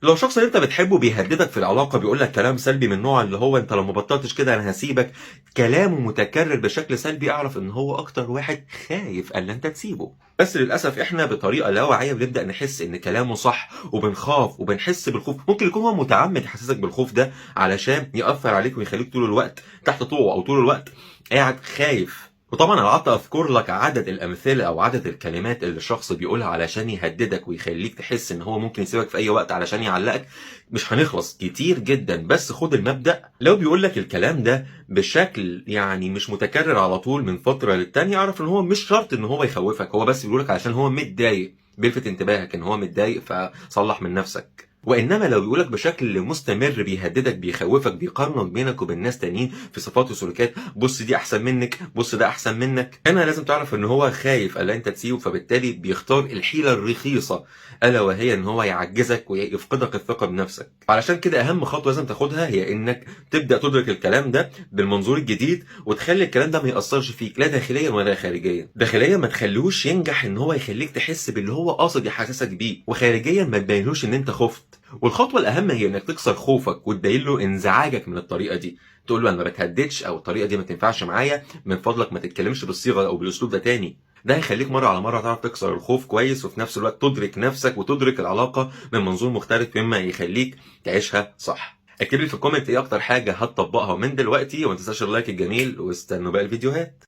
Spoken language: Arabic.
لو الشخص اللي أنت بتحبه بيهددك في العلاقة، بيقول لك كلام سلبي من نوع اللي هو أنت لو ما بطلتش كده أنا هاسيبك، كلامه متكرر بشكل سلبي، اعرف إن هو أكتر واحد خايف ألا أنت تسيبه. بس للأسف إحنا بطريقة لا واعية بنبدأ نحس إن كلامه صح، وبنخاف وبنحس بالخوف. ممكن يكون هو متعمد يحسسك بالخوف ده علشان يأثر عليك ويخليك طول الوقت تحت طوعه، أو طول الوقت قاعد خايف. وطبعًا أنا قعدت أذكر لك عدد الأمثلة أو عدد الكلمات اللي الشخص بيقولها علشان يهددك ويخلّيك تحس إن هو ممكن يسيبك في أي وقت علشان يعلّقك، مش هنخلص، كتير جدًا. بس خُد المبدأ، لو بيقول لك الكلام ده بشكل يعني مش متكرر على طول من فترة للتانية، اعرف إن هو مش شرط إن هو يخوّفك، هو بس بيقول لك علشان هو متضايق، بيلفت انتباهك إن هو متضايق فصلّح من نَفْسك. وإنما لو بيقول لك بشكل مستمر بيهددك، بيخوّفك، بيقارنك بينك وبين ناس تانيين في صفات وسلوكيات، بُص دي أحسن منِّك، بُص ده أحسن منّك، هنا لازم تعرف إن هو خايف ألا أنت تسيبه، فبالتالي بيختار الحيلة الرخيصة، ألا وهي إن هو يعجّزك ويفقدك الثقة بنفسك. علشان كده أهم خطوة لازم تاخدها هي إنك تبدأ تدرك الكلام ده بالمنظور الجديد، وتخلّي الكلام ده ما يأثّرش فيك لا داخليًا ولا خارجيًا. داخليًا ما تخلّيهوش ينجح إن هو يخلّيك تحس باللي هو قاصد يحسسك بيه، وخارجيًا ما تبينلوش إن أنت خُفت. والخطوة الأهم هي إنك تكسر خوفك وتبين له انزعاجك من الطريقة دي، تقول له أنا ما باتهددش أو الطريقة دي ما تنفعش معايا، من فضلك ما تتكلمش بالصيغة أو بالأسلوب ده تاني. ده هيخليك مرة على مرة تعرف تكسر الخوف كويس، وفي نفس الوقت تدرك نفسك وتدرك العلاقة من منظور مختلف مما يخليك تعيشها صح. اكتب لي في الكومنت ايه اكتر حاجة هتطبقها من دلوقتي، وما تنساش اللايك الجميل، واستنوا باقي الفيديوهات.